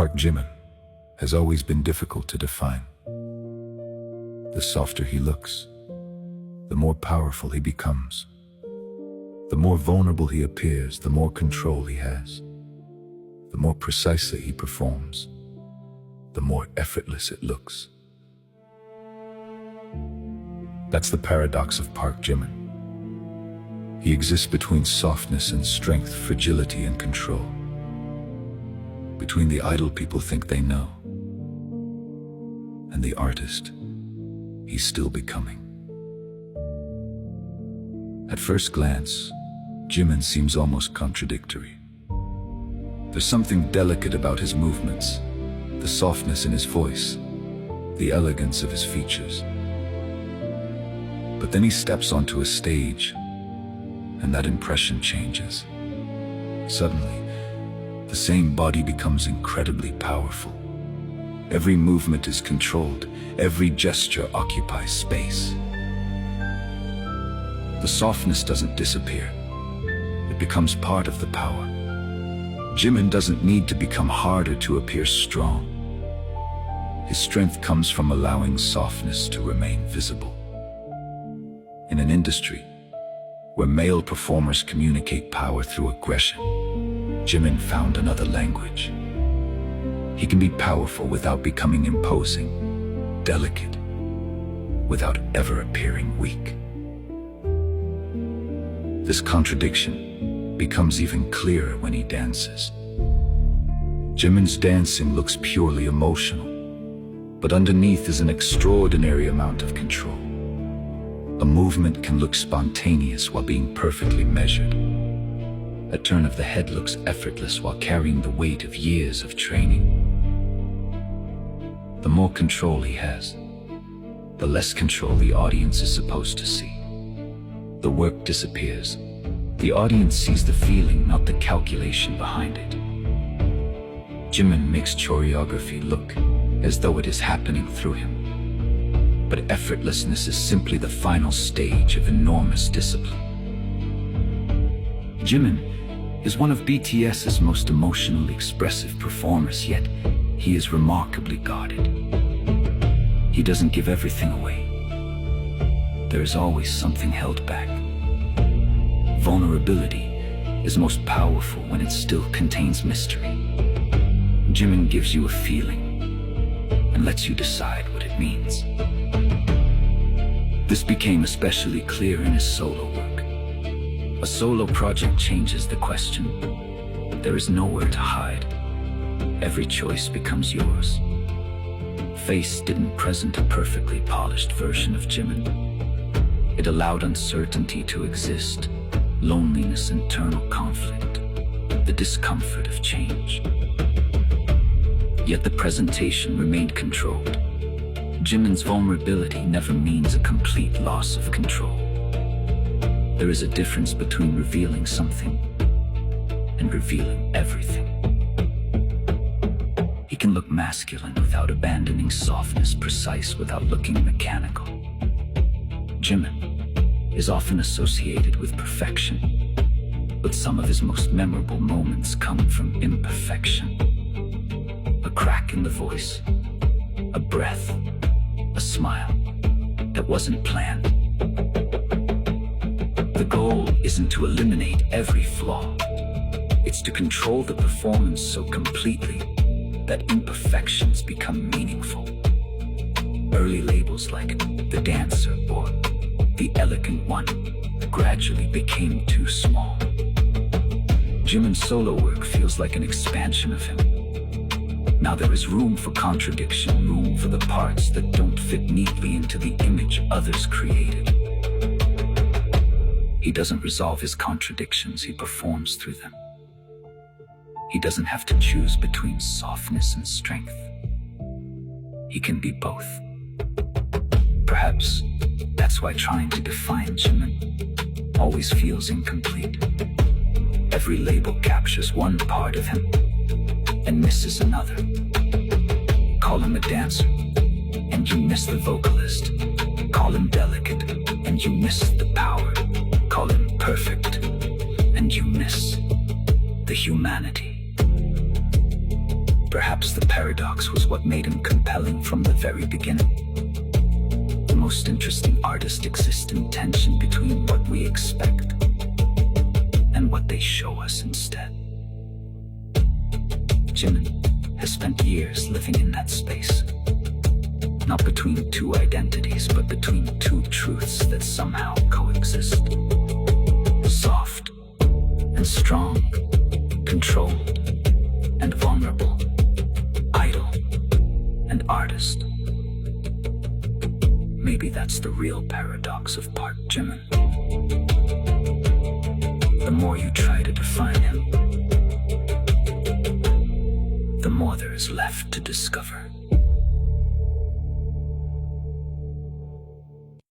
Park Jimim has always been difficult to define. The softer he looks, the more powerful he becomes. The more vulnerable he appears, the more control he has. The more precisely he performs, the more effortless it looks. That's the paradox of Park Jimim. He exists between softness and strength, fragility and control. Between the idol people think they know, and the artist he's still becoming. At first glance, Jimim seems almost contradictory. There's something delicate about his movements, the softness in his voice, the elegance of his features. But then he steps onto a stage, and that impression changes. Suddenly, the same body becomes incredibly powerful. Every movement is controlled, every gesture occupies space. The softness doesn't disappear, it becomes part of the power. Jimim doesn't need to become harder to appear strong. His strength comes from allowing softness to remain visible. In an industry where male performers communicate power through aggression, Jimim found another language. He can be powerful without becoming imposing, delicate, without ever appearing weak. This contradiction becomes even clearer when he dances. Jimim's dancing looks purely emotional, but underneath is an extraordinary amount of control. A movement can look spontaneous while being perfectly measured. A turn of the head looks effortless while carrying the weight of years of training. The more control he has, the less control the audience is supposed to see. The work disappears. The audience sees the feeling, not the calculation behind it. Jimim makes choreography look as though it is happening through him. But effortlessness is simply the final stage of enormous discipline. Jimim is one of BTS's most emotionally expressive performers, yet he is remarkably guarded. He doesn't give everything away. There is always something held back. Vulnerability is most powerful when it still contains mystery. Jimim gives you a feeling and lets you decide what it means. This became especially clear in his solo work. A solo project changes the question. There is nowhere to hide. Every choice becomes yours. Face didn't present a perfectly polished version of Jimim. It allowed uncertainty to exist, loneliness, internal conflict, the discomfort of change. Yet the presentation remained controlled. Jimim's vulnerability never means a complete loss of control. There is a difference between revealing something and revealing everything. He can look masculine without abandoning softness, precise without looking mechanical. Jimim is often associated with perfection, but some of his most memorable moments come from imperfection. A crack in the voice, a breath, a smile that wasn't planned. The goal isn't to eliminate every flaw. It's to control the performance so completely that imperfections become meaningful. Early labels like the dancer or the elegant one gradually became too small. Jimim's solo work feels like an expansion of him. Now there is room for contradiction, room for the parts that don't fit neatly into the image others created. He doesn't resolve his contradictions, he performs through them. He doesn't have to choose between softness and strength. He can be both. Perhaps that's why trying to define Jimim always feels incomplete. Every label captures one part of him and misses another. Call him a dancer, and you miss the vocalist. Call him delicate, and you miss the power. Call him perfect, and you miss the humanity. Perhaps the paradox was what made him compelling from the very beginning. The most interesting artists exist in tension between what we expect and what they show us instead. Jimim has spent years living in that space, not between two identities, but between two truths that somehow coexist. Soft and strong, controlled and vulnerable, idol and artist. Maybe that's the real paradox of Park Jimim. The more you try to define him, the more there is left to discover.